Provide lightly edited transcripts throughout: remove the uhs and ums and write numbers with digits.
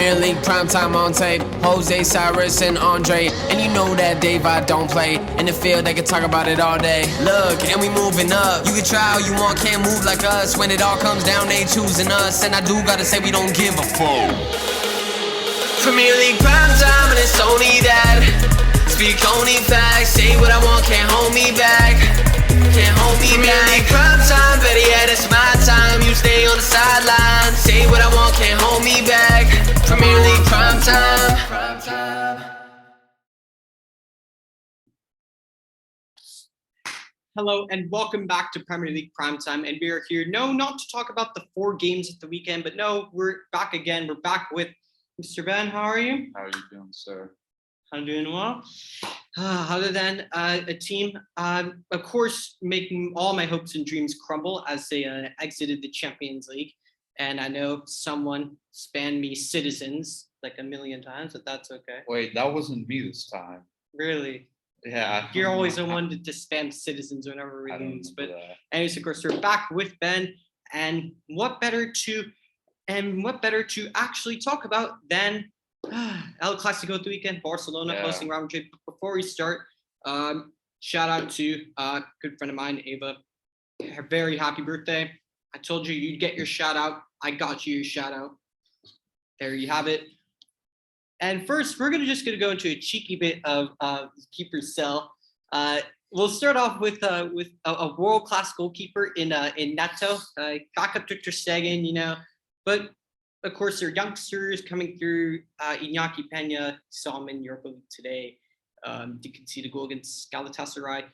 Premier League primetime on tape. Jose, Cyrus, and Andre. And you know that Daveye don't play. In the field, they can talk about it all day. Look, and we moving up. You can try all you want, can't move like us. When it all comes down, they choosing us. And I do gotta say, we don't give a fuck. Premier League primetime, and it's only that. Speak only facts. Say what I want, can't hold me back. Can't hold me back. Premier League primetime, better yet, it's my time. You stay on the sideline. Say what I want, can't hold me back. Premier League primetime. Hello and welcome back to Premier League Primetime, and we are here, no, not to talk about the 4 games at the weekend, but no, we're back again. We're back with Mr. Ben. How are you? How are you doing, sir? I'm doing well. Other than a team, of course, making all my hopes and dreams crumble as they exited the Champions League. And I know someone spammed me citizens like a million times, but that's okay. Wait, that wasn't me this time. Really? Yeah. You're always the one to spam citizens whenever we lose. But anyways, of course, we're back with Ben. And what better to actually talk about than El Clásico at the weekend, Barcelona hosting Real Madrid. Before we start, shout out to a good friend of mine, Ava. Her very happy birthday. I told you you'd get your shout out. I got you your shout out. There you have it. And first, we're just gonna go into a cheeky bit of keeper's cell. We'll start off with a world-class goalkeeper in Neto, backup to Ter Stegen, you know, but of course, there are youngsters coming through. Iñaki Peña, saw him in Europa League today. To concede a goal against Galatasaray.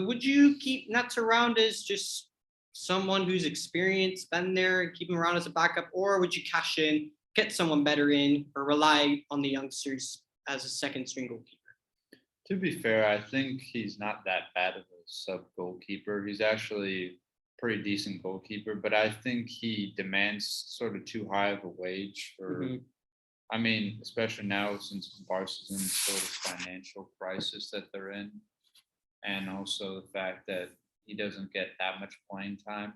Would you keep Nets around as just someone who's experienced, been there, and keep him around as a backup? Or would you cash in, get someone better in, or rely on the youngsters as a second string goalkeeper? To be fair, I think he's not that bad of a sub goalkeeper. He's actually pretty decent goalkeeper, but I think he demands sort of too high of a wage for, I mean, especially now since Barca's in sort of financial crisis that they're in, and also the fact that he doesn't get that much playing time.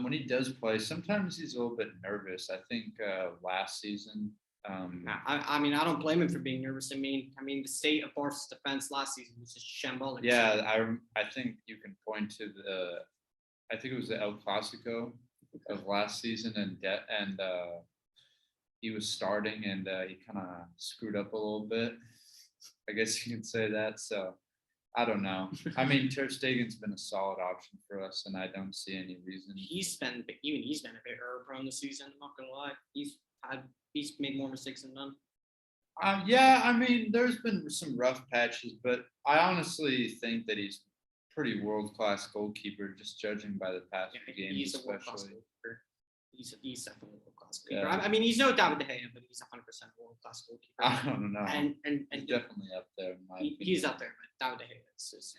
When he does play, sometimes he's a little bit nervous. I think last season. I mean, I don't blame him for being nervous. I mean, the state of Barca's defense last season was just shambolic. Yeah, I think you can point to I think it was the El Clásico of last season, and he was starting, and he kind of screwed up a little bit. I guess you can say that. So I don't know. I mean, Ter Stegen's been a solid option for us, and I don't see any reason. He's been a bit error prone this season. I'm not gonna lie. He's made more mistakes than none. Yeah, I mean, there's been some rough patches, but I honestly think that he's pretty world-class goalkeeper, just judging by the past few games. He's especially. A world-class goalkeeper. He's definitely a world-class goalkeeper. Yeah. I mean, he's no David De Gea, but he's 100% world-class goalkeeper. I don't know. And he's definitely up there. He's up there, but David De Gea is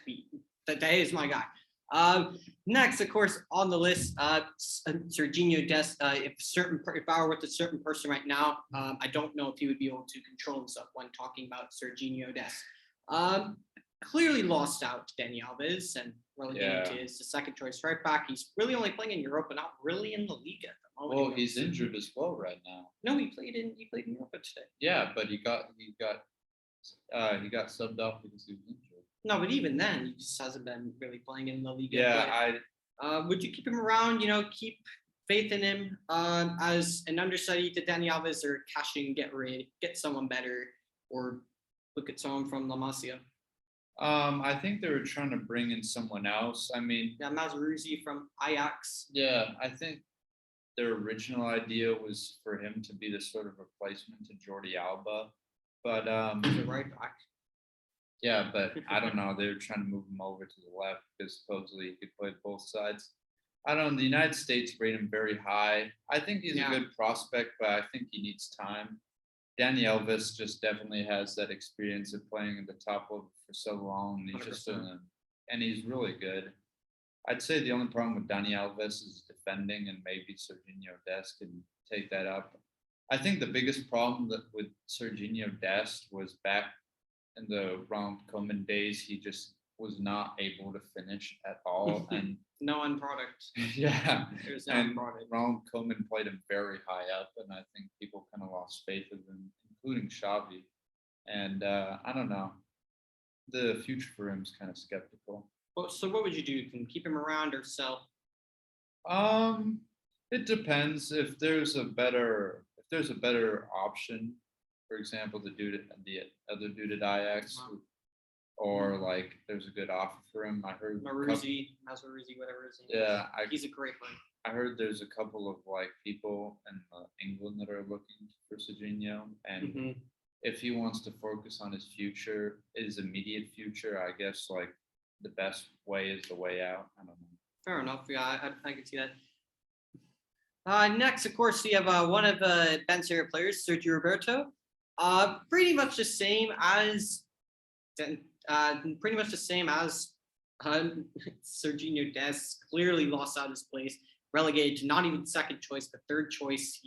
De Gea is my guy. Next, of course, on the list, Sergio Dest. If I were with a certain person right now, I don't know if he would be able to control himself when talking about Sergio Dest. Clearly lost out to Dani Alves and relegated to his second choice right back. He's really only playing in Europe, but not really in the league at the moment. Well, he's injured as well right now. No, he played in Europe today. Yeah, but he got subbed off because he was injured. No, but even then, he just hasn't been really playing in the league. Yeah, would you keep him around? You know, keep faith in him as an understudy to Dani Alves, or cash in, get someone better, or look at someone from La Masia? I think they were trying to bring in someone else. I mean, Mazraoui from Ajax. Yeah, I think their original idea was for him to be the sort of replacement to Jordi Alba, but the right back. Yeah, but I don't know. They were trying to move him over to the left because supposedly he could play both sides. I don't know. The United States rate him very high. I think he's a good prospect, but I think he needs time. Dani Alves just definitely has that experience of playing at the top level for so long. And he's really good. I'd say the only problem with Dani Alves is defending, and maybe Sergio Dest can take that up. I think the biggest problem with Sergio Dest was back in the Ronald Koeman days. He just was not able to finish at all. And no end product. Yeah. There's no end And product. Ronald Koeman played him very high up, and I think people kind of lost faith in him, including Xavi. And I don't know. The future for him is kind of skeptical. Well, so what would you do? Can keep him around or sell? It depends if there's a better option. For example, the other dude at Ajax, or like there's a good offer for him. I heard Maruzi, whatever his name yeah, is. He's a great player. I heard there's a couple of like people in England that are looking for Serginho, and if he wants to focus on his future, his immediate future, I guess like the best way is the way out. I don't know. Fair enough. Yeah, I can see that. Next, of course, we have one of Ben's favorite players, Sergio Roberto. Pretty much the same as Serginho Dest. Clearly lost out his place, relegated to not even second choice, but third choice.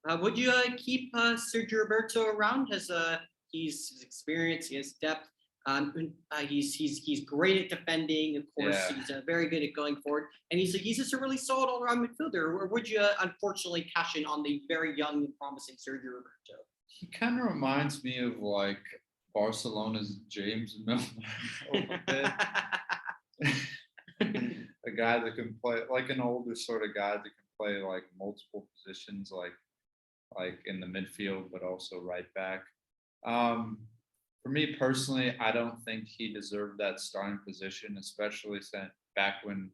Would you keep Sergio Roberto around? He's his experience, he has depth. He's great at defending, of course. Yeah. He's very good at going forward, and he's just a really solid all-around midfielder. Or would you unfortunately cash in on the very young and promising Sergio Roberto? He kind of reminds me of like Barcelona's James Milner a little bit. A guy that can play like an older sort of guy that can play like multiple positions, like in the midfield, but also right back. For me personally, I don't think he deserved that starting position, especially back when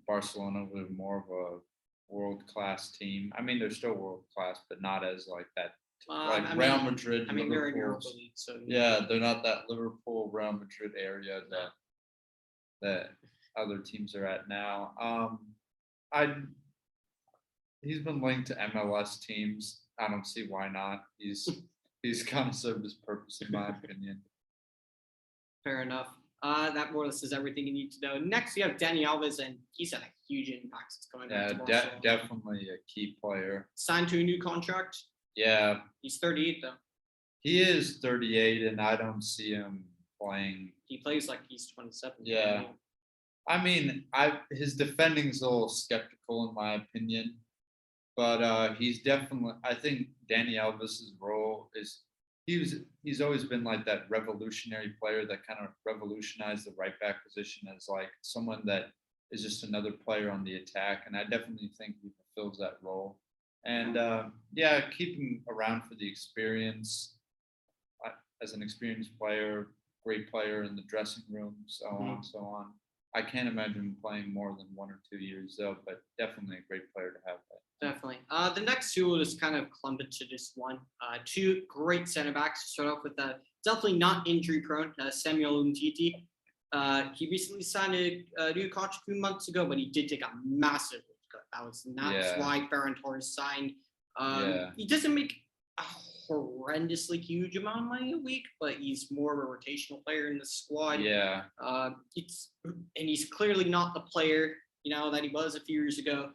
Barcelona was more of a world-class team. I mean, they're still world-class, but not as like that. Real Madrid. I mean, they're in Europa Liverpool's- League, so Yeah, they're not that Liverpool, Real Madrid area that other teams are at now. He's been linked to MLS teams. I don't see why not. He's kind of served his purpose, in my opinion. Fair enough. That more or less is everything you need to know. Next, we have Dani Alves, and he's had a huge impact since coming back to Barcelona. Definitely a key player. Signed to a new contract. Yeah. He's 38, though. He is 38, and I don't see him playing. He plays like he's 27. Yeah. I mean, his defending's a little skeptical, in my opinion. But he's definitely, I think Dani Alves' role is, he's always been like that revolutionary player that kind of revolutionized the right back position as like someone that is just another player on the attack. And I definitely think he fulfills that role. And yeah, keep him around for the experience as an experienced player, great player in the dressing room, so on and so on. I can't imagine him playing more than 1 or 2 years though, but definitely a great player to have. Definitely. The next two will just kind of clump into just one. Two great center backs to start off with. Definitely not injury prone. Samuel Umtiti. He recently signed a new contract 2 months ago, but he did take a massive cut. That's why Ferran Torres signed. He doesn't make a horrendously huge amount of money a week, but he's more of a rotational player in the squad. Yeah. He's clearly not the player that he was a few years ago.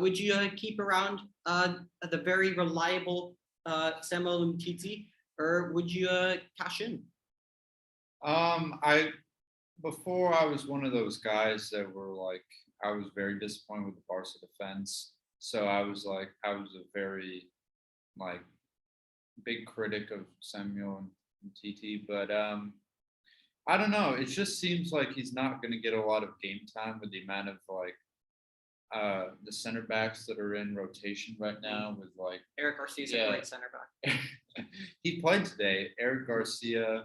Would you keep around the very reliable Samuel Umtiti, or would you cash in? Before I was one of those guys that were like, I was very disappointed with the Barca defense. So I was a very like big critic of Samuel Umtiti, but I don't know. It just seems like he's not going to get a lot of game time with the amount of like the center backs that are in rotation right now with like Eric Garcia is a great center back. He played today. Eric Garcia,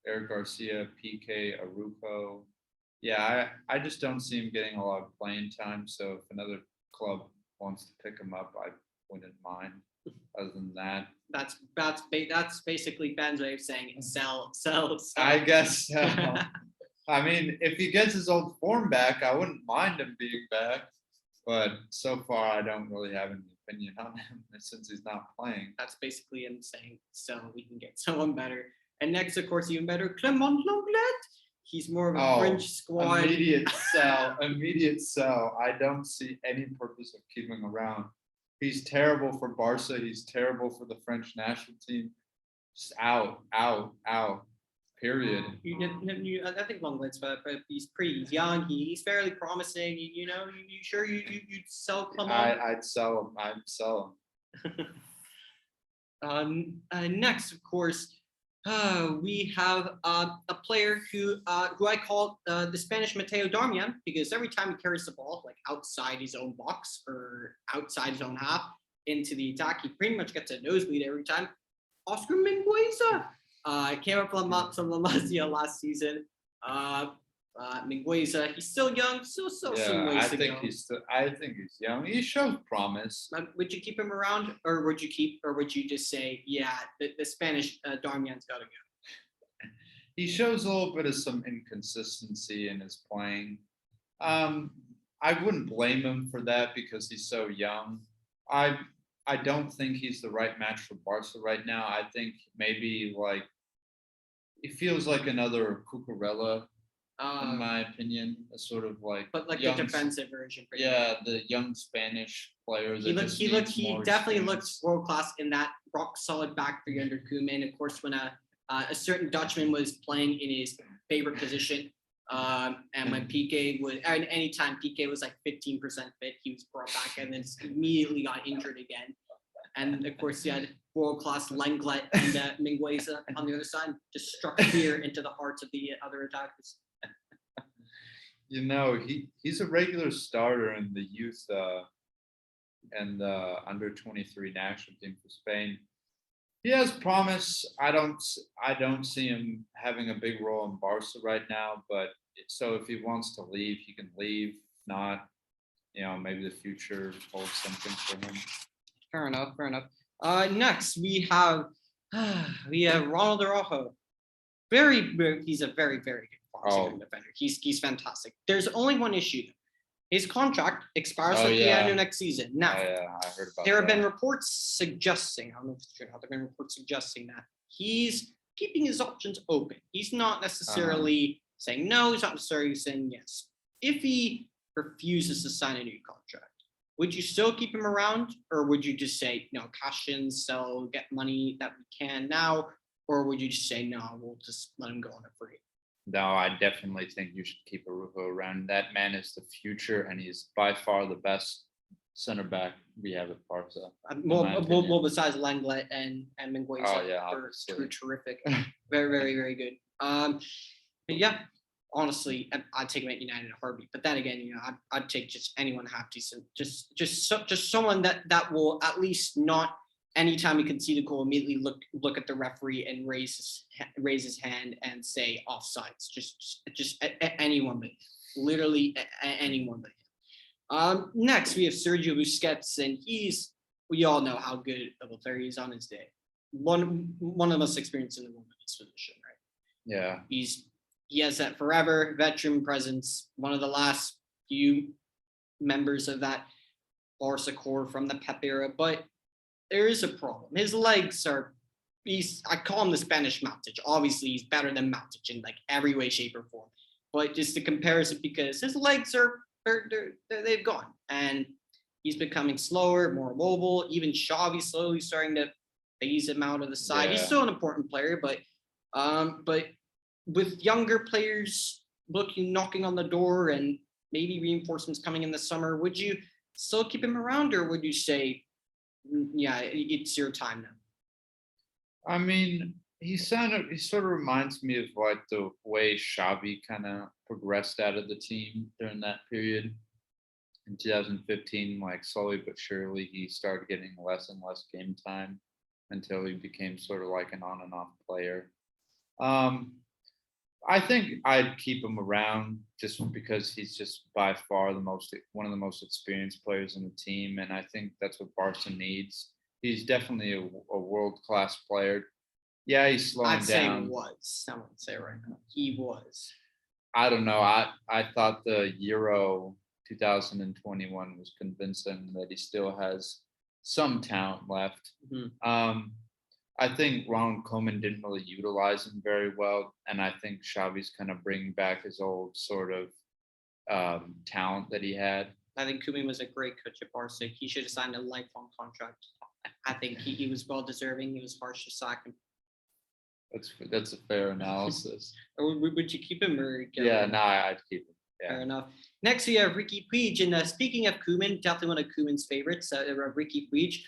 PK, Arujo. Yeah, I just don't see him getting a lot of playing time. So if another club wants to pick him up, I wouldn't mind. Other than that, that's basically Ben's way of saying it. Sell. I guess so. I mean, if he gets his old form back, I wouldn't mind him being back. But so far, I don't really have any opinion on him since he's not playing. That's basically him saying, so we can get someone better. And next, of course, even better, Clement Lenglet. He's more of a French squad. Immediate sell. I don't see any purpose of keeping him around. He's terrible for Barca. He's terrible for the French national team. Just out. Period. I think Lenglet's, but he's pretty young. He's fairly promising. You sure you'd sell Clement? I'd sell him. I'd sell him. Next, of course, we have a player who I call the Spanish Mateo Darmian, because every time he carries the ball like outside his own box or outside his own half into the attack, he pretty much gets a nosebleed every time. Oscar Mingwesa came up from La Masia last season. Mingwesa, he's still young, still some ways to go. I think he's young. He shows promise. Would you keep him around, or would you just say, yeah, the Spanish Darmian's got to go? He shows a little bit of some inconsistency in his playing. I wouldn't blame him for that because he's so young. I don't think he's the right match for Barca right now. I think maybe like it feels like another Cucurella, in my opinion, a sort of like, but like young, the defensive version. The young Spanish players. He definitely looks world class in that rock solid back three under Koeman. Of course, when a certain Dutchman was playing in his favorite position, and when Piqué was, and anytime Piqué was like 15% fit, he was brought back and then immediately got injured again. And of course, he had world-class Lenglet and Mingwesa on the other side, just struck fear into the hearts of the other attackers. He's a regular starter in the youth and under 23 national team for Spain. He has promise. I don't see him having a big role in Barca right now, but so if he wants to leave, he can leave. If not, maybe the future holds something for him. Fair enough. Next we have Ronald Araujo. He's a very, very good Barcelona defender. He's fantastic. There's only one issue though. His contract expires at the end of next season. Now, I heard about there have been reports suggesting, I don't know if it's true, there have been reports suggesting that he's keeping his options open. He's not necessarily saying no, he's not necessarily saying yes. If he refuses to sign a new contract, would you still keep him around, or would you just say, no, cash in, sell, get money that we can now, or would you just say, no, we'll just let him go on a free? No, I definitely think you should keep Araujo around. That man is the future, and he's by far the best center back we have at Barca. Well, besides Lenglet and Mingwesa, they're terrific, very, very, very good. But yeah, honestly, I'd take him at United in a heartbeat. But then again, I'd take just anyone half decent, just someone that will at least not. Anytime he concede a goal, immediately look at the referee and raise his hand and say offsides. Just anyone but him. Literally anyone but him. Next, we have Sergio Busquets, and we all know how good of a player he is on his day. One of the most experienced in the world in his position, right? Yeah. He has that forever veteran presence. One of the last few members of that Barca core from the Pep era, but there is a problem. His legs I call him the Spanish Matic. Obviously, he's better than Matic in like every way, shape, or form. But just the comparison, because his legs they've gone, and he's becoming slower, more mobile. Even Xavi's slowly starting to phase him out of the side. Yeah. He's still an important player, but with younger players knocking on the door and maybe reinforcements coming in the summer, would you still keep him around, or would you say, yeah, it's your time now? I mean, he sort of reminds me of like the way Xavi kind of progressed out of the team during that period. In 2015, like slowly but surely, he started getting less and less game time until he became sort of like an on and off player. I think I'd keep him around just because he's just by far one of the most experienced players in the team, and I think that's what Barca needs. He's definitely a world-class player. Yeah, he's slowing down. I'd say was. I wouldn't say right now. He was. I don't know. I thought the Euro 2021 was convincing that he still has some talent left. Mm-hmm. I think Ronald Koeman didn't really utilize him very well, and I think Xavi's kind of bringing back his old sort of talent that he had. I think Koeman was a great coach at Barca. He should have signed a lifelong contract. I think he was well deserving. He was harsh to sack him. That's a fair analysis. Or would you keep him or get rid Yeah, of him? no, I'd keep him. Fair Yeah. enough. Next, we have Ricky Puig. And speaking of Koeman, definitely one of Koeman's favorites, Ricky Puig.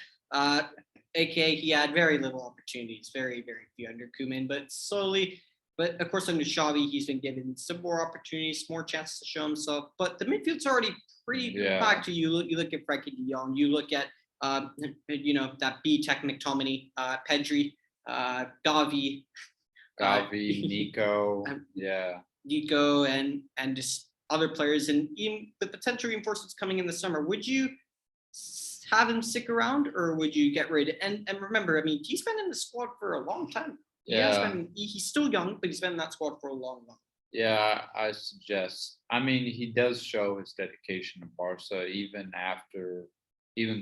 AKA, he had very little opportunities, very, very few under Koeman, but slowly. But of course, under Xavi, he's been given some more opportunities, more chances to show himself. But the midfield's already pretty packed. You look at Frankie de Jong, you look at that B Tech McTominay, Pedri, Daveye, Nico, Nico, and just other players, and even the potential reinforcements coming in the summer. Would you have him stick around, or would you get rid? And remember, I mean, he's been in the squad for a long time. He's still young, but he's been in that squad for a long. Yeah, I suggest. I mean, he does show his dedication to Barca, even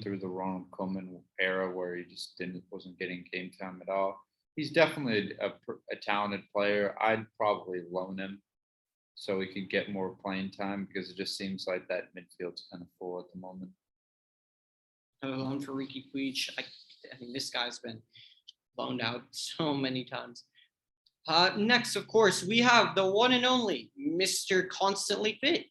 through the Ronald Koeman era, where he just wasn't getting game time at all. He's definitely a talented player. I'd probably loan him so he could get more playing time, because it just seems like that midfield's kind of full at the moment. Loan for Ricky Puig. I think this guy's been loaned out so many times. Next, of course, we have the one and only Mr. Constantly Fit,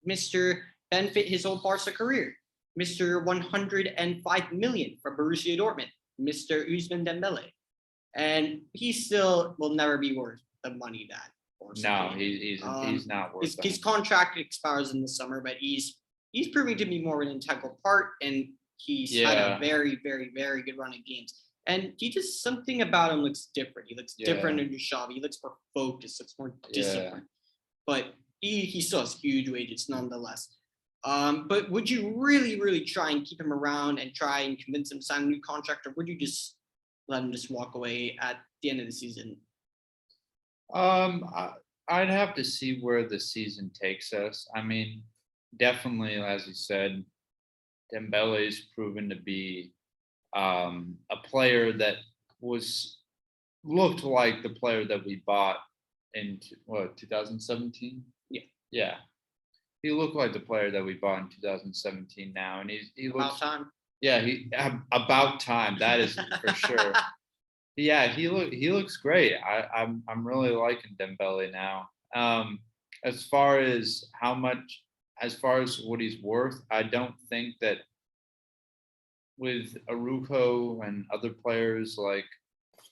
Mr. Ben Fit his whole Barca career, Mr. 105 million from Borussia Dortmund, Mr. Ousmane Dembele. And he still will never be worth the money that Barca paid. He's not worth his contract expires in the summer, but he's proving to be more of an integral part, and he's had a very, very, very good run of games. And he just, something about him looks different. He looks different under Xavi. He looks more focused, looks more disciplined. But he still has huge wages nonetheless. But would you really, really try and keep him around and try and convince him to sign a new contract, or would you just let him just walk away at the end of the season? I'd have to see where the season takes us. I mean, definitely, as you said, Dembele's proven to be a player that looked like the player that we bought in 2017. Yeah, he looked like the player that we bought in 2017 now, and he looks about time. Yeah, about time. That is for sure. Yeah, he looks great. I'm really liking Dembele now. As far as what he's worth, I don't think that with Araujo and other players, like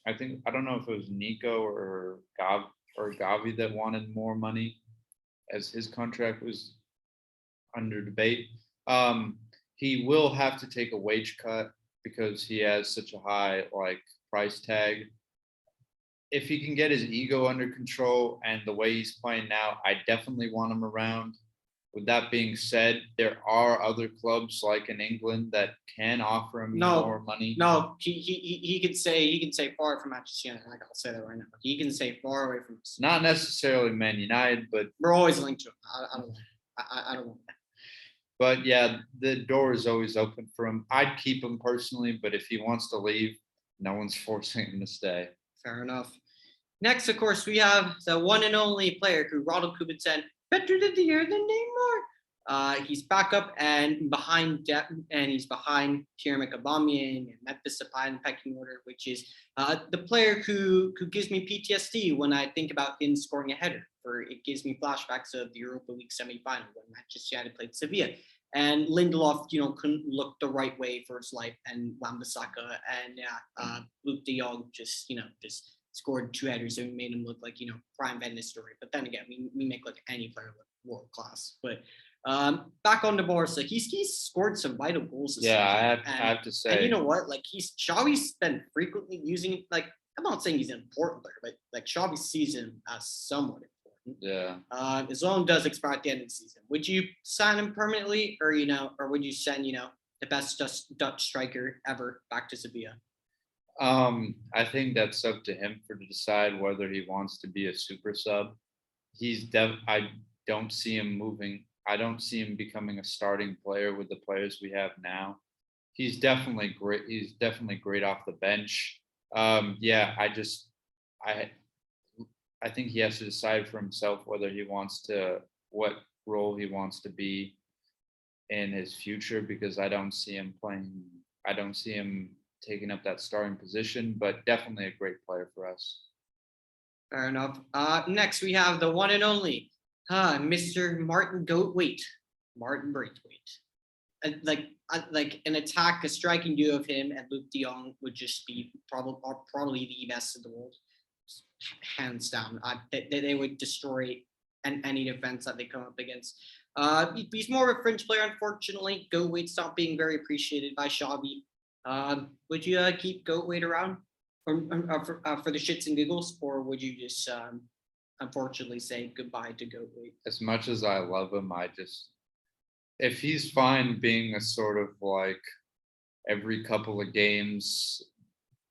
I don't know if it was Nico or Gavi that wanted more money, as his contract was under debate. He will have to take a wage cut because he has such a high price tag. If he can get his ego under control and the way he's playing now, I definitely want him around. With that being said, there are other clubs like in England that can offer him more money. No, he can say far from Manchester United. I'll say that right now. He can say far away from us. Not necessarily Man United, but we're always linked to him. I don't want that. But yeah, the door is always open for him. I'd keep him personally, but if he wants to leave, no one's forcing him to stay. Fair enough. Next, of course, we have the one and only player who Ronald Koeman said, better than the year than Neymar. He's back up and behind Pierre-Emerick Aubameyang and Memphis Depay in the pecking order, which is the player who gives me PTSD when I think about him scoring a header. It gives me flashbacks of the Europa League semifinal when Manchester United played Sevilla. And Lindelof, couldn't look the right way for his life, and Wan-Bissaka and Luke de Jong just scored 2 headers and made him look like prime Venice story. But then again, we make like any player look world class. But back on to Barca, he's scored some vital goals. I have to say, and you know what? Like Xavi's been frequently using I'm not saying he's an important player, but like Xavi sees him as somewhat important. Yeah. His loan does expire at the end of the season. Would you sign him permanently, or would you send the best Dutch striker ever back to Sevilla? I think that's up to him to decide whether he wants to be a super sub. I don't see him moving. I don't see him becoming a starting player with the players we have now. He's definitely great. He's definitely great off the bench. I think he has to decide for himself whether what role he wants to be in his future, because I don't see him taking up that starting position, but definitely a great player for us. Fair enough. Next we have the one and only, Mr. Martin Goatwaite, Martin Braithwaite. Like an attack, a striking duo of him and Luke De Jong would just be probably the best in the world, hands down. They would destroy any defense that they come up against. He's more of a fringe player, unfortunately. Goatwaite's not being very appreciated by Xavi. Would you keep Goatwaite around for the shits and giggles, or would you just unfortunately say goodbye to Goatwaite? As much as I love him, if he's fine being a sort of like every couple of games,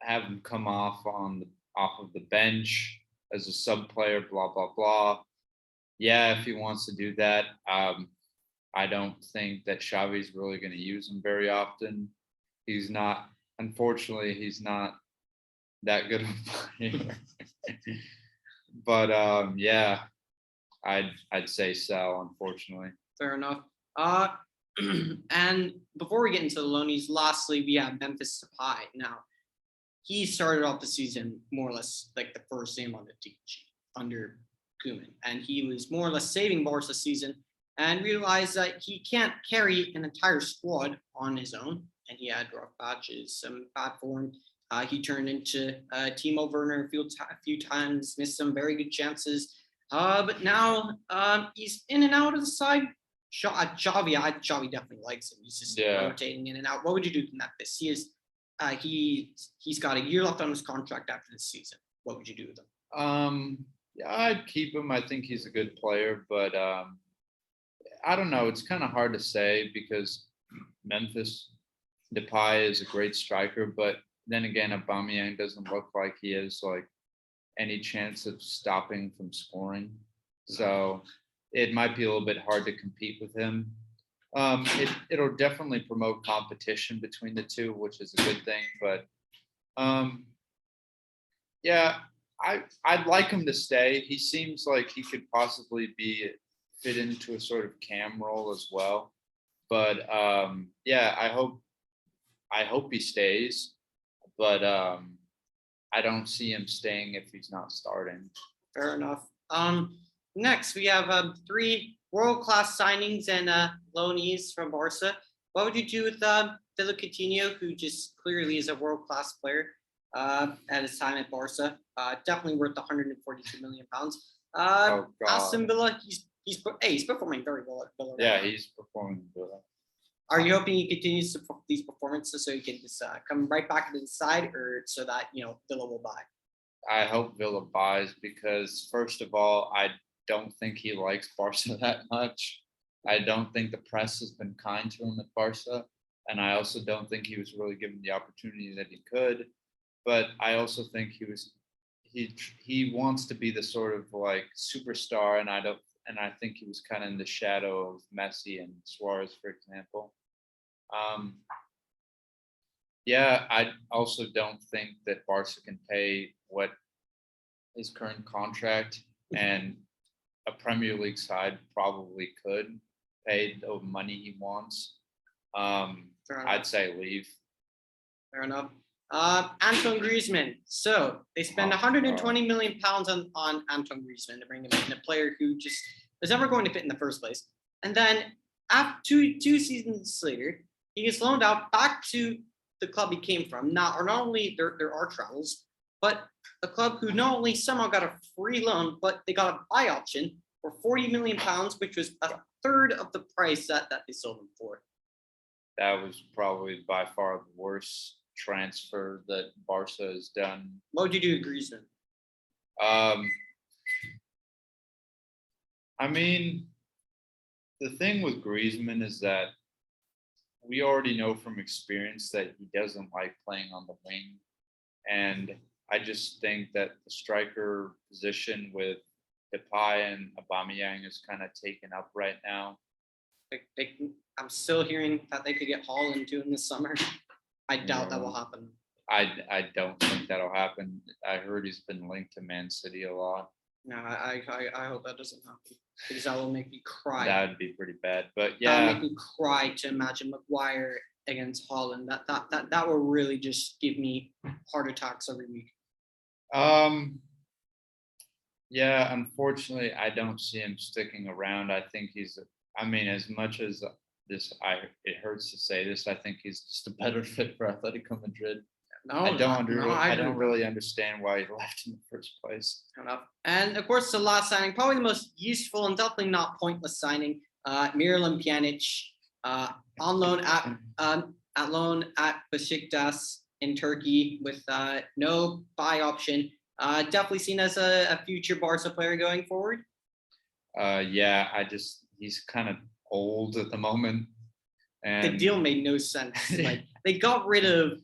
have him come off of the bench as a sub player, blah blah blah. Yeah, if he wants to do that, I don't think that Xavi's really going to use him very often. Unfortunately, he's not that good of a player. But yeah, I'd say sell, unfortunately. Fair enough. And before we get into the loanies, lastly, we have Memphis Depay. Now, he started off the season more or less like the first name on the team sheet under Koeman, and he was more or less saving Barca's season and realized that he can't carry an entire squad on his own, and he had rough patches, some bad form. He turned into Timo Werner a few times, missed some very good chances, but now he's in and out of the side. Xavi definitely likes him. He's just rotating in and out. What would you do in that? He's got a year left on his contract after this season. What would you do with him? Yeah, I'd keep him. I think he's a good player, but I don't know. It's kind of hard to say because Memphis Depay is a great striker, but then again, Aubameyang doesn't look like he has like any chance of stopping from scoring. So it might be a little bit hard to compete with him. It'll definitely promote competition between the two, which is a good thing. But yeah, I'd like him to stay. He seems like he could possibly fit into a sort of cam role as well. But yeah, I hope he stays. But I don't see him staying if he's not starting. Fair enough. Next, we have 3 world-class signings and loanees from Barca. What would you do with Philippe Coutinho, who just clearly is a world-class player at his time at Barca? Definitely worth 142 million pounds. Aston Villa, he's performing very well at Villa. Yeah, right, he's performing well. Are you hoping he continues these performances so he can just come right back into the side, or so that Villa will buy? I hope Villa buys because, first of all, I don't think he likes Barca that much. I don't think the press has been kind to him at Barca, and I also don't think he was really given the opportunity that he could. But I also think he wants to be the sort of like superstar, and I think he was kind of in the shadow of Messi and Suarez, for example. Yeah, I also don't think that Barca can pay what his current contract, and a Premier League side probably could pay the money he wants. I'd say leave. Fair enough. Antoine Griezmann. So they spend 120 million pounds on Antoine Griezmann to bring him in, a player who just was never going to fit in the first place. And then after two seasons later, he gets loaned out back to the club he came from. Not only there are travels, but a club who not only somehow got a free loan, but they got a buy option for 40 million pounds, which was a third of the price that they sold him for. That was probably by far the worst transfer that Barca has done. What would you do with Griezmann? I mean, the thing with Griezmann is that we already know from experience that he doesn't like playing on the wing. And I just think that the striker position with Depay and Aubameyang is kind of taken up right now. I'm still hearing that they could get Haaland too in the summer. I doubt that will happen. I don't think that'll happen. I heard he's been linked to Man City a lot. No, I hope that doesn't happen because that will make me cry. That would be pretty bad. But yeah, that would make me cry to imagine Maguire against Haaland. That will really just give me heart attacks every week. Yeah, unfortunately, I don't see him sticking around. I think I mean, as much as it hurts to say this, I think he's just a better fit for Atletico Madrid. I don't really understand why he left in the first place. Fair enough. And of course, the last signing, probably the most useful and definitely not pointless signing, Miralem Pjanic, on loan at Besiktas in Turkey with no buy option. Definitely seen as a future Barca player going forward. Yeah, he's kind of old at the moment. And the deal made no sense. Like they got rid of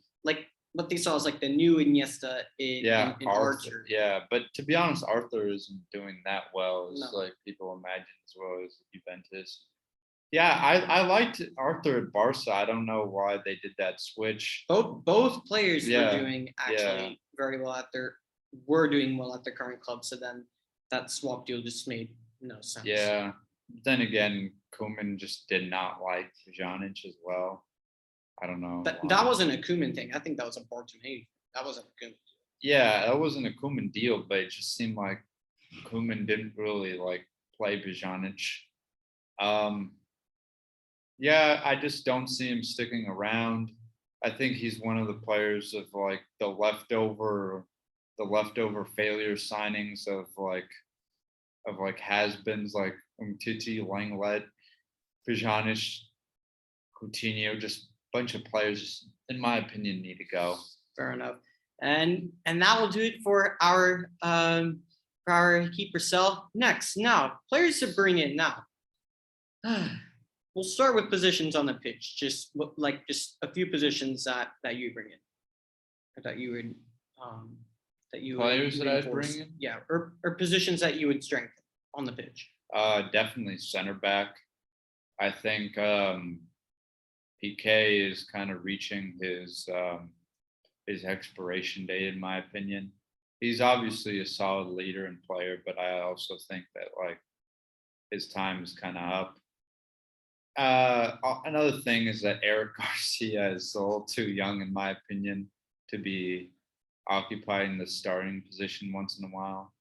what they saw as like the new Iniesta in Arthur. Yeah, but to be honest, Arthur isn't doing that well as like people imagine, as well as Juventus. Yeah, I liked Arthur at Barca. I don't know why they did that switch. Both players were doing actually very well were doing well at their current club. So then that swap deal just made no sense. Yeah. Then again, Koeman just did not like Pjanic as well. I don't know. That wasn't a Koeman thing. I think that was a Bartomeu. That wasn't a Koeman deal. Yeah, that wasn't a Koeman deal, but it just seemed like Koeman didn't really play Pjanic. Yeah, I just don't see him sticking around. I think he's one of the players of the leftover failure signings of has-beens like Umtiti, Langlet, Pjanic, Coutinho, just a bunch of players, in my opinion, need to go. Fair enough. And that will do it for our keeper cell. Next, now players to bring in now. We'll start with positions on the pitch. Just a few positions that you bring in, that you would players that I'd bring in. Yeah, or positions that you would strengthen on the pitch. Definitely center back. I think PK is kind of reaching his expiration date, in my opinion. He's obviously a solid leader and player, but I also think that his time is kind of up. Another thing is that Eric Garcia is a little too young, in my opinion, to be occupying the starting position once in a while.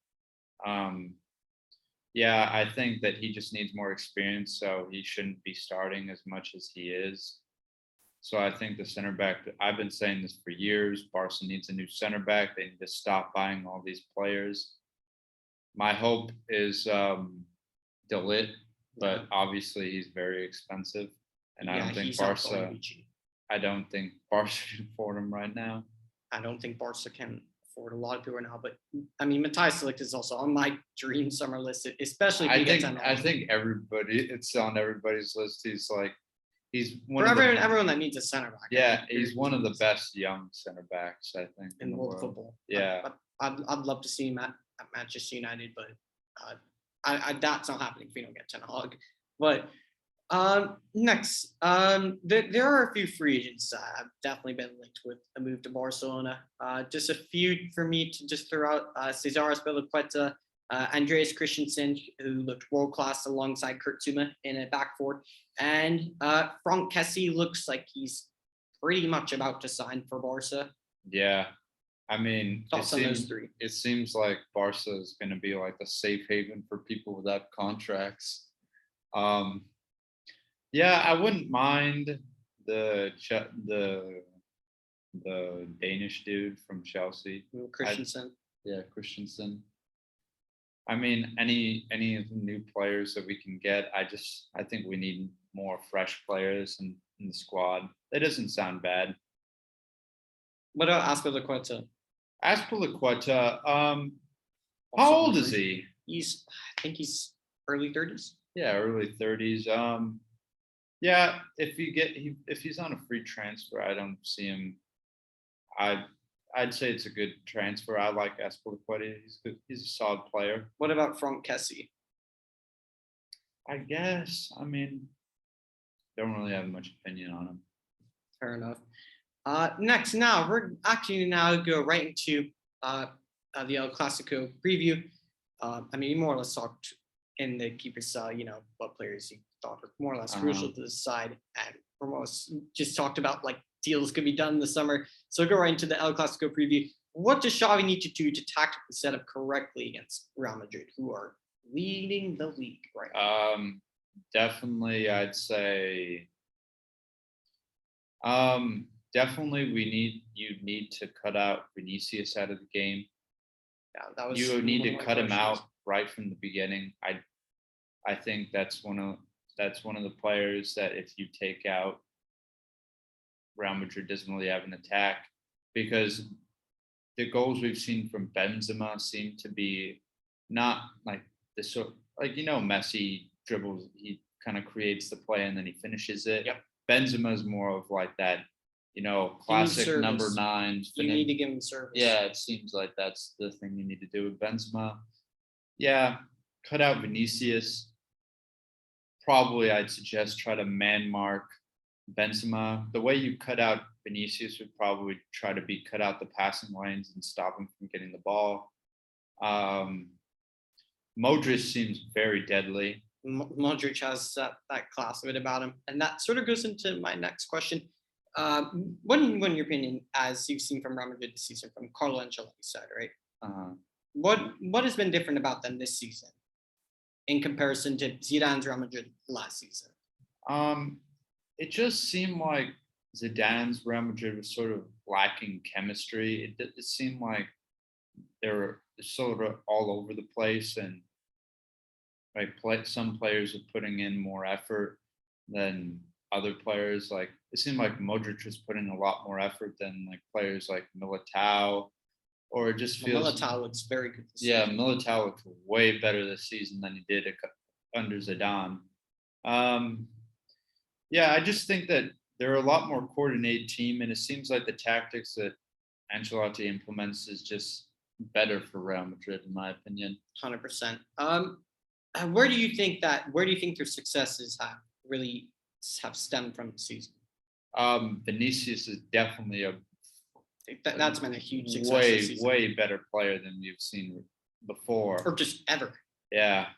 Yeah, I think that he just needs more experience, so he shouldn't be starting as much as he is. So I think the center back, I've been saying this for years, Barca needs a new center back. They need to stop buying all these players. My hope is De Ligt, but obviously he's very expensive. And I don't think Barca can afford him right now. I don't think Barca can afford a lot of people right now, but I mean, Matthijs de Ligt is also on my dream summer list, especially if he gets on. I think it's on everybody's list. He's everyone that needs a center back. Yeah, he's one of the best young center backs, I think, in world football. Yeah, I'd love to see him at Manchester United, but that's not happening if we don't get Ten Hag. But next, there are a few free agents that have definitely been linked with a move to Barcelona. Just a few for me to just throw out: Cesar Azpilicueta, Andreas Christensen, who looked world class alongside Kurt Zouma in a back four, and Franck Kessie looks like he's pretty much about to sign for Barca. Yeah, I mean, it seems like Barca is going to be like a safe haven for people without contracts. Yeah, I wouldn't mind the Danish dude from Chelsea, Christensen. Christensen. I mean, any of the new players that we can get, I think we need more fresh players in the squad. That doesn't sound bad. What about Azpilicueta? Azpilicueta, how old is he? I think he's early 30s. Yeah, early 30s. Yeah, if he's on a free transfer, I don't see him. I'd say it's a good transfer. I like Azpilicueta. He's good. He's a solid player. What about Franck Kessie? I guess. I mean, don't really have much opinion on him. Fair enough. Next, now we're actually go right into the El Clásico preview. I mean, you more or less talked in the keeper cell, what players you thought were more or less crucial to the side, and almost just talked about deals could be done in the summer. So go right into the El Clásico preview. what does Xavi need to do to tactically set up correctly against Real Madrid, who are leading the league right now? Definitely, I'd say. Definitely, you need to cut out Vinicius out of the game. Yeah, that was You need to one of my cut him out questions. right from the beginning. I think that's one of the players that if you take out, Real Madrid doesn't really have an attack, because the goals we've seen from Benzema seem to be not like the sort, like, Messi dribbles, he kind of creates the play and then he finishes it. Yep. Benzema is more of like that, classic number service. 9. You need to give him service. Yeah, it seems like that's the thing you need to do with Benzema. Yeah, cut out Vinicius. Probably I'd suggest try to man mark Benzema. The way you cut out Vinicius would probably try to be cut out the passing lanes and stop him from getting the ball. Modric seems very deadly. Modric has that class of it about him. And that sort of goes into my next question. What in your opinion, as you've seen from Real Madrid this season, from Carlo Ancelotti's side, right? What has been different about them this season in comparison to Zidane's Real Madrid last season? It just seemed like Zidane's Real Madrid was sort of lacking chemistry. It seemed like they were sort of all over the place, and some players were putting in more effort than other players. Like it seemed like Modric was putting a lot more effort than like players like Militao, or it just feels. Militao looks very good. Yeah, Militao looked way better this season than he did under Zidane. Yeah, I just think that they're a lot more coordinated team, and it seems like the tactics that Ancelotti implements is just better for Real Madrid, in my opinion. 100%. Where do you think their successes have stemmed from the season? Vinicius is definitely That's been a huge success this season. way better player than we've seen before, or just ever. Yeah,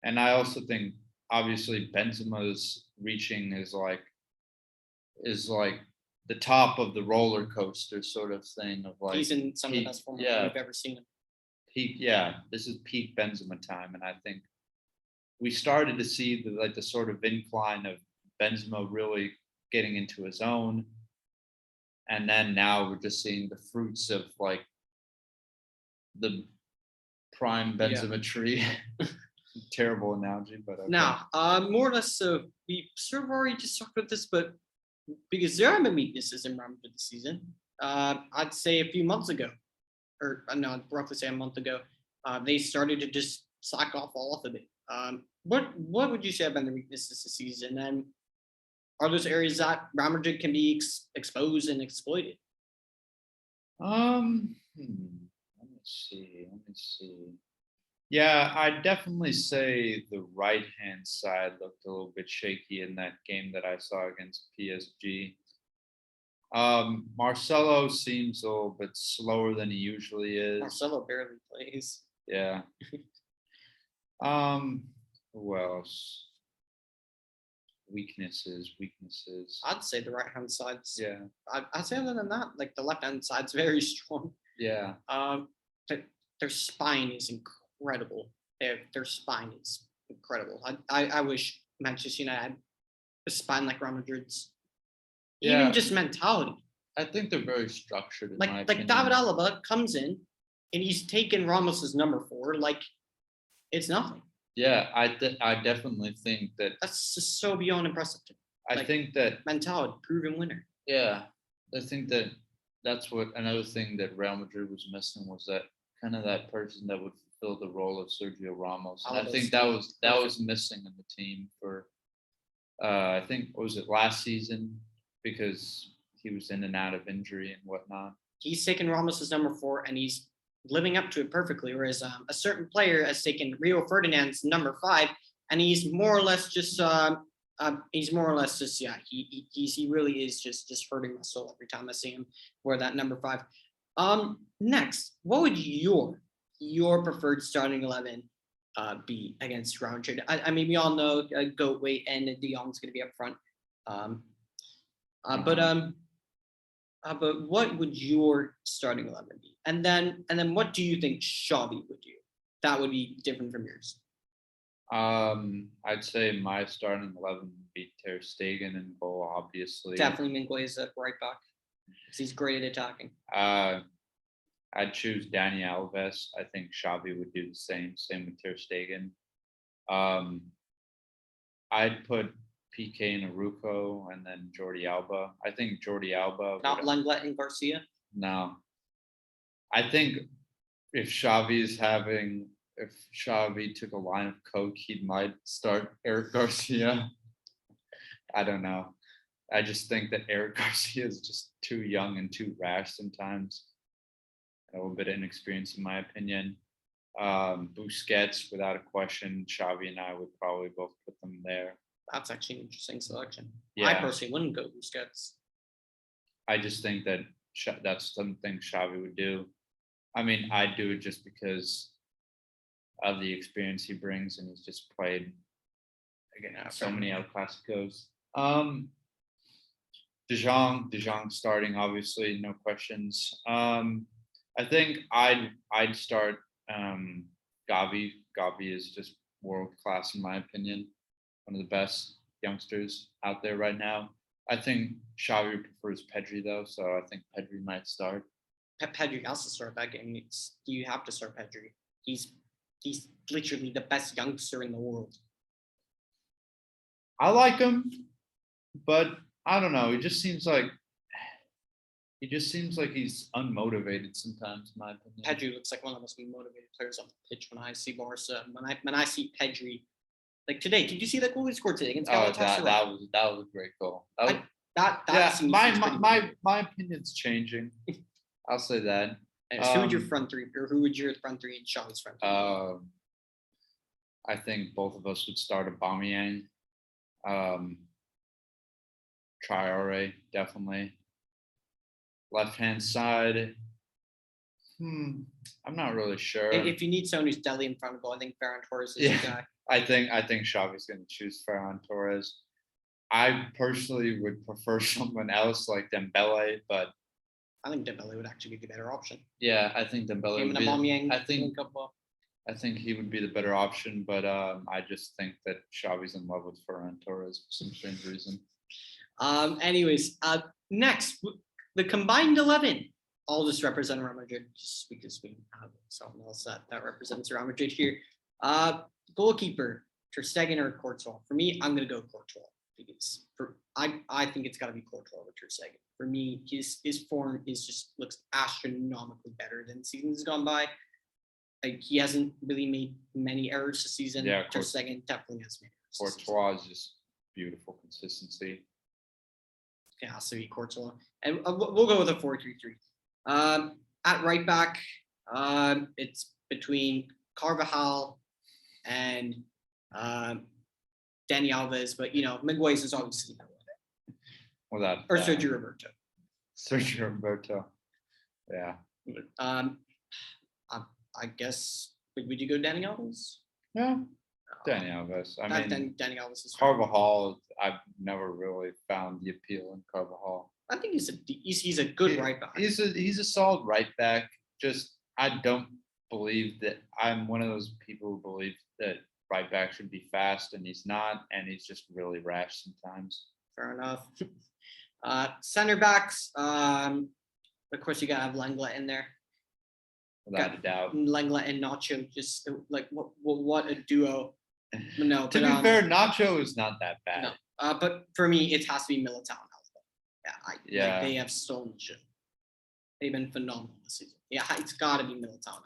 and I also think obviously Benzema's reaching is like the top of the roller coaster sort of thing of like He's in some of the best form we've ever seen him. This is peak Benzema time, and I think we started to see the sort of incline of Benzema really getting into his own, and then now we're just seeing the fruits of like the prime Benzema tree. Terrible analogy, but okay. Now, more or less, so we sort of already just talked about this, but because there have been weaknesses in Real Madrid this season, I'd say a few months ago, or no, I'd roughly say a month ago, they started to just slack off all of it. What would you say have been the weaknesses this season, and are those areas that Real Madrid can be exposed and exploited? Let me see. Yeah, I'd definitely say the right-hand side looked a little bit shaky in that game that I saw against PSG. Marcelo seems a little bit slower than he usually is. Marcelo barely plays. Yeah. Who else? Weaknesses. I'd say the right-hand side's. Yeah. I'd say other than that, like the left-hand side's very strong. Yeah. Their spine is incredible. Their spine is incredible. I wish Manchester United had a spine like Real Madrid's. Yeah. Even just mentality. I think they're very structured. In my Like opinion. David Alaba comes in and he's taken Ramos's number 4. Like it's nothing. Yeah, I definitely think that. That's just so beyond impressive to me. I think that mentality, proven winner. Yeah, I think that's what another thing that Real Madrid was missing was that kind of that person that would fulfill the role of Sergio Ramos. And I think that was missing in the team for I think was it last season, because he was in and out of injury and whatnot. He's taken Ramos's number 4 and he's living up to it perfectly. Whereas a certain player has taken Rio Ferdinand's number 5 and he's more or less just he really is just hurting my soul every time I see him wear that number 5. Next, what would your preferred starting 11 be against Real Madrid? I mean, we all know Goatway and De Jong's going to be up front. But But what would your starting 11 be? And then what do you think Xavi would do? That would be different from yours. I'd say my starting 11 would be Ter Stegen in goal, obviously. Definitely Mingwesa right back. Because he's great at attacking. I'd choose Dani Alves. I think Xavi would do the same. Same with Ter Stegen. I'd put PK and Arujo and then Jordi Alba. I think Jordi Alba. Not Lenglet and Garcia? No. I think if Xavi took a line of coke, he might start Eric Garcia. I don't know. I just think that Eric Garcia is just too young and too rash sometimes. A little bit of inexperience in my opinion. Busquets, without a question, Xavi and I would probably both put them there. That's actually an interesting selection. Yeah. I personally wouldn't go Busquets. I just think that that's something Xavi would do. I mean, I'd do it just because of the experience he brings, and he's just played again so many El Clásicos. De Jong starting, obviously, no questions. I think I'd start Gavi. Gavi is just world class in my opinion. One of the best youngsters out there right now. I think Xavi prefers Pedri though, so I think Pedri might start. Pedri has to start that game. You have to start Pedri. He's literally the best youngster in the world. I like him, but I don't know. He just seems like he's unmotivated sometimes, in my opinion. Pedri looks like one of the most motivated players on the pitch when I see Barca. When I see Pedri, like today, did you see that goal he scored today against Galatasaray? That was a great goal. My opinion's changing. I'll say that. Who would your front three, or who would your front three and Xavi's front three? I think both of us would start Aubameyang. Traore, definitely. Left-hand side. I'm not really sure. If you need someone who's deadly in front of goal, I think Ferran Torres is the guy. I think Xavi's going to choose Ferran Torres. I personally would prefer someone else like Dembele, but I think Dembele would actually be the better option. Yeah, I think Dembele would be. I think he would be the better option, but I just think that Xavi's in love with Ferran Torres for some strange reason. Anyways, next, the combined 11 all just represent Real Madrid, just because we have someone else that represents Real Madrid here. Goalkeeper, Ter Stegen or Courtois? For me, I'm going to go Courtois because I think it's got to be Courtois over Ter Stegen. For me, his form looks astronomically better than seasons gone by. Like, he hasn't really made many errors this season. Yeah, Ter Stegen definitely has made errors. Courtois is just beautiful consistency. It has to be Courtois. And we'll go with a 4-3-3. At right back, it's between Carvajal and Dani Alves, but Mingwesa is obviously not with it. Or Sergio Roberto. Sergio Roberto. Yeah. I guess, would you go Dani Alves? Yeah. Dani Alves. Dani Alves is Carvajal. I've never really found the appeal in Carvajal. I think he's a good right back. He's a solid right back. Just I don't believe that I'm one of those people who believe that right back should be fast, and he's not, and he's just really rash sometimes. Fair enough. Center backs. Of course, you gotta have Lenglet in there. Without a doubt. Lenglet and Nacho, just like what a duo. No, to be fair, Nacho is not that bad. No, but for me, it has to be Militao and Alba. They have stolen the show. They've been phenomenal this season. Yeah, it's got to be Militao.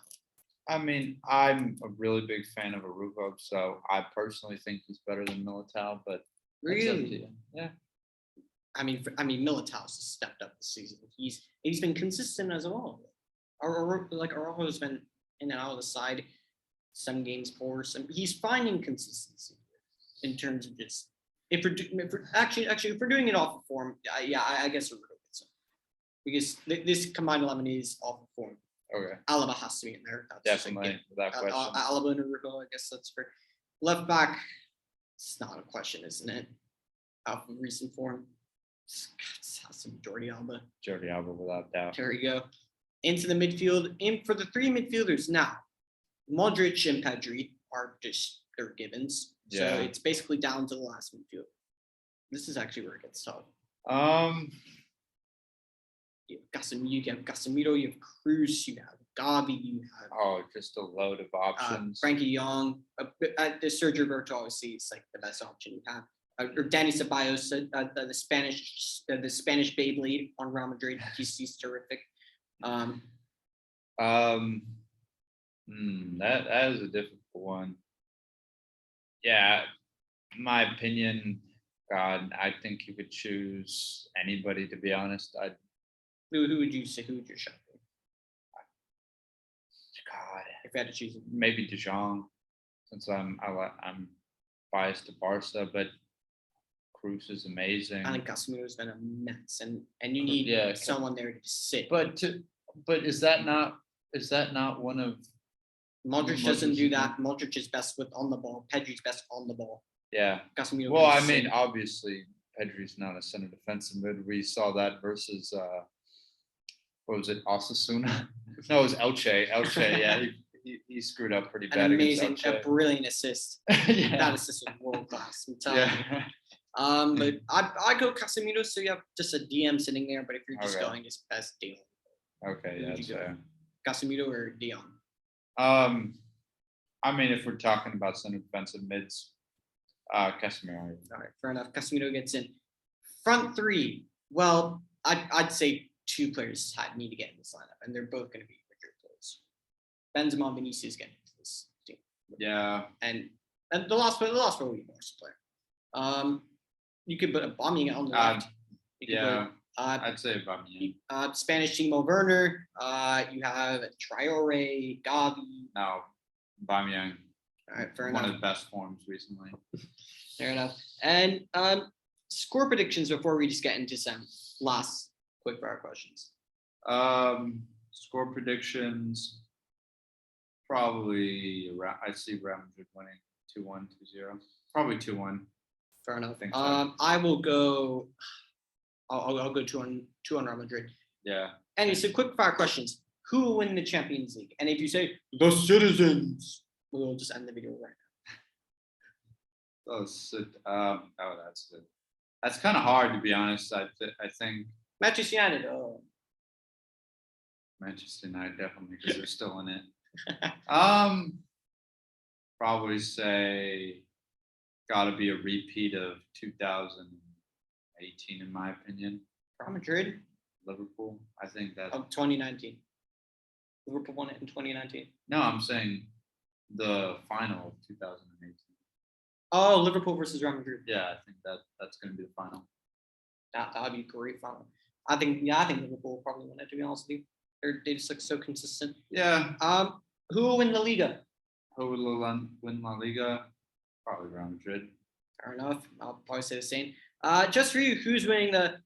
I mean, I'm a really big fan of Arujo, so I personally think he's better than Militao. But really, yeah. I mean, Militao's stepped up this season. He's been consistent as well. Arujo's been in and out of the side. Some games poor. He's finding consistency in terms of just if we're doing it off of form. I guess Arujo gets it because this combined 11 is off of form. Okay. Alaba has to be in there. That's definitely without question. Alaba and Arujo, I guess that's fair. Left back, it's not a question, isn't it? Off of recent form, Some Jordi Alba. Jordi Alba, without doubt. There we go. Into the midfield. In for the three midfielders now. Modric and Pedri are just they're givens. So Yeah. it's basically down to the last midfield. This is actually where it gets tough. You have Casemiro, you have Cruz, you have Gavi, you have just a load of options. Frankie Young. The Sergio Roberto obviously is like the best option you have. Or Danny Ceballos, the Spanish Beyblade on Real Madrid. He's terrific. That is a difficult one. Yeah, in my opinion, God, I think you could choose anybody. To be honest, Who would you say? Who would you shop for? God, If you had to choose him. maybe De Jong, since I'm biased to Barca, but Cruz is amazing. I think Casemiro's been a mess, and you need someone there to sit. But is that not one of Modric doesn't do that. Modric is best on the ball. Pedri's best on the ball. Yeah. Casemiro. Well, I mean, obviously, Pedri's not a center defensive mid. We saw that versus what was it, Osasuna? No, it was Elche. Yeah, he screwed up pretty bad. An amazing, against Elche. a brilliant assist. Yeah. That assist was world class. I'm telling you. But I go Casemiro, so you have just a DM sitting there. But if you're just going his best deal, okay, that's fair. Casemiro or Dion? I mean, if we're talking about center defensive mids, Casemiro. All right, fair enough. Casemiro gets in. Front three. Well, I'd say two players need to get in this lineup, and they're both going to be Madrid players. Benzema, Vinicius get into this team. Yeah. And the last one will be a Barca player. You could put Aubameyang on the left. I'd say Aubameyang. Spanish Timo Werner. You have Traore, Gavi. No, Aubameyang. All right, fair One enough. of the best forms recently. Fair enough. And score predictions before we just get into some last quick fire questions. Score predictions. Probably around. I see Real Madrid winning 2-1, 2-0. Probably 2-1. Fair enough. I think so. I will go. I'll go 2-1 Real Madrid. Yeah. Anyway, so quick fire questions. Who will win the Champions League? And if you say the citizens, we'll just end the video right now. That's it. That's kind of hard, to be honest. I think Manchester United. Manchester United definitely, because they're still in it. Probably say gotta be a repeat of 2018, in my opinion. Real Madrid. Liverpool. I think that. Of 2019. Liverpool won it in 2019. No, I'm saying the final of 2018. Oh, Liverpool versus Real Madrid. Yeah, I think that's going to be the final. That would be a great final. I think Liverpool will probably win it, to be honest with you. They just look so consistent. Yeah. Who will win the Liga? Who will win La Liga? Probably Real Madrid. Fair enough. I'll probably say the same. Just for you, who's winning the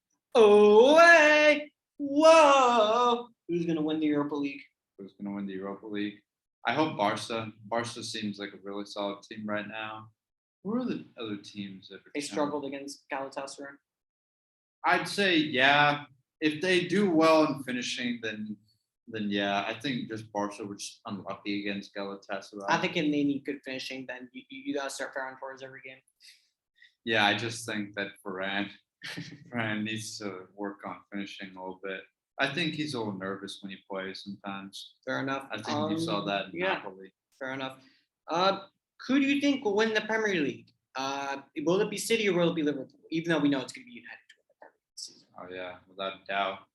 Whoa! Who's going to win the Europa League? Who's going to win the Europa League? I hope Barca. Barca seems like a really solid team right now. Who are the other teams that They struggled against Galatasaray? I'd say, yeah. If they do well in finishing, then yeah. I think just Barca were just unlucky against Galatasaray. I think if they need good finishing, then you got to start Ferran Torres every game. Yeah, I just think that Ferran needs to work on finishing a little bit. I think he's a little nervous when he plays sometimes. Fair enough. I think you saw that in Napoli. Fair enough. Who do you think will win the Premier League? Will it be City or will it be Liverpool? Even though we know it's going to be United to win the Premier League season. Oh yeah, without a doubt.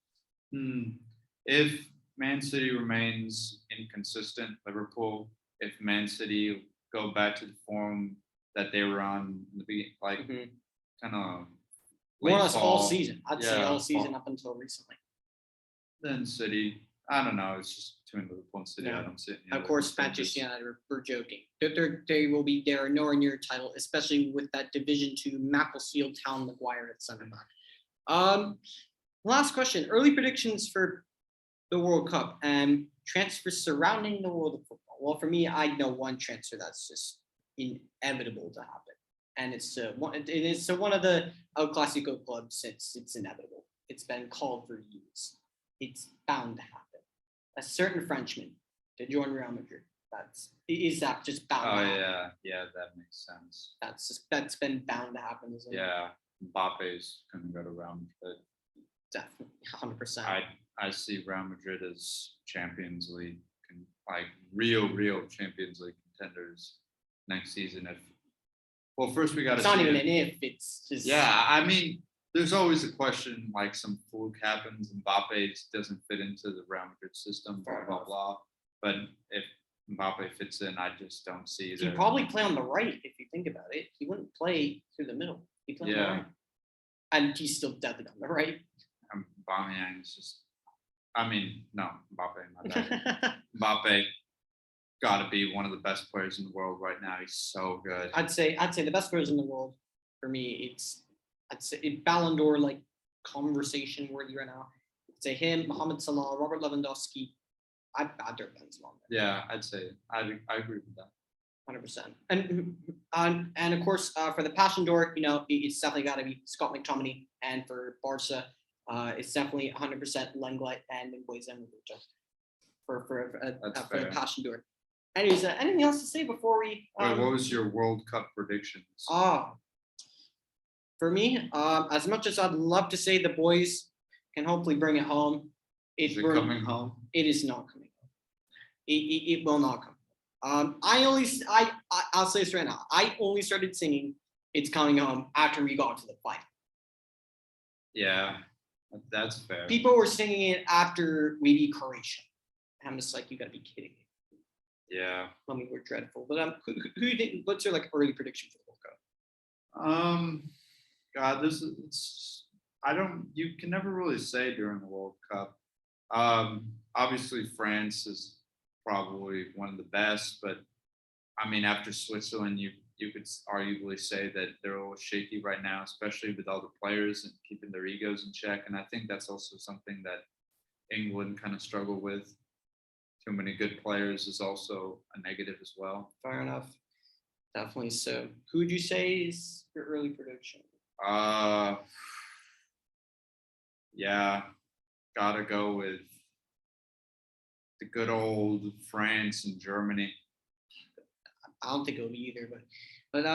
If Man City remains inconsistent, Liverpool. If Man City go back to the form that they were on, kind of more or less all season. I'd say all season up until recently. Then City, I don't know. It's just between Liverpool and City. Yeah. I don't see it. Of course, Manchester United, we're joking. They will be there nowhere near a title, especially with that Division 2 Macclesfield Town Maguire at center back. Last question. Early predictions for the World Cup and transfers surrounding the world of football. Well, for me, I know one transfer that's just inevitable to happen. And it's one of the El Clásico club since it's inevitable. It's been called for years. It's bound to happen. A certain Frenchman to join Real Madrid. Is that just bound to happen? Yeah, that makes sense. That's been bound to happen, isn't it? Yeah, Mbappe's gonna go to Real Madrid. Definitely, 100%. I see Real Madrid as Champions League, like real Champions League contenders next season. First we got to. It's not even an if. It's just. Yeah, I mean, there's always a question, like some fluke happens, Mbappe doesn't fit into the Real Madrid system, blah blah blah. But if Mbappe fits in, I just don't see that. He'd probably play on the right if you think about it. He wouldn't play through the middle. He'd play on the right. And he's still deadly on the right. Aubameyang's just. I mean, no, Mbappe, my bad. Mbappe got to be one of the best players in the world right now. He's so good. I'd say the best players in the world for me. I'd say Ballon d'Or like conversation worthy right now. I'd say him, Mohamed Salah, Robert Lewandowski. I'd throw Benzema. Yeah, I'd say I agree with that. 100%. And of course for the Passion d'Or, it's definitely got to be Scott McTominay, and for Barca, it's definitely 100% Lenglet and Mingwesa for the Passion d'Or. Anyways, anything else to say before we? Wait, what was your World Cup predictions? For me, as much as I'd love to say the boys can hopefully bring it home, is it coming home? It is not coming home. It will not come. I'll say this right now. I only started singing "It's Coming Home" after we got to the final. Yeah, that's fair. People were singing it after we beat Croatia. I'm just like, you gotta be kidding me. Yeah. I mean, we're dreadful. But who did? What's your early prediction for the World Cup? God, you can never really say during the World Cup. Obviously France is probably one of the best, but I mean, after Switzerland, you could arguably say that they're a little shaky right now, especially with all the players and keeping their egos in check. And I think that's also something that England kind of struggle with. Too many good players is also a negative as well. Fair enough. Definitely so. Who would you say is your early prediction? Yeah, gotta go with the good old France and Germany. I don't think it'll be either, but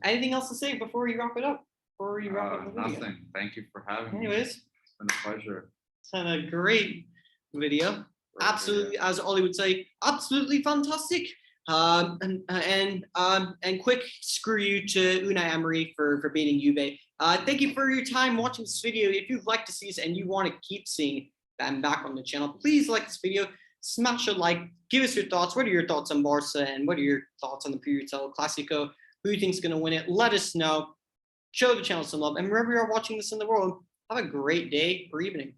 anything else to say before we wrap it up? Nothing. Thank you for having me. Anyways, it's been a pleasure. It's been a great video. Absolutely, as Ollie would say, absolutely fantastic. And quick screw you to Unai Emery for beating Juve. Thank you for your time watching this video. If you'd like to see this and you want to keep seeing them back on the channel, please like this video, smash a like, give us your thoughts. What are your thoughts on Barca, and what are your thoughts on the Untitled Clásico? Who do you think is going to win it? Let us know. Show the channel some love, and wherever you are watching this in the world, have a great day or evening.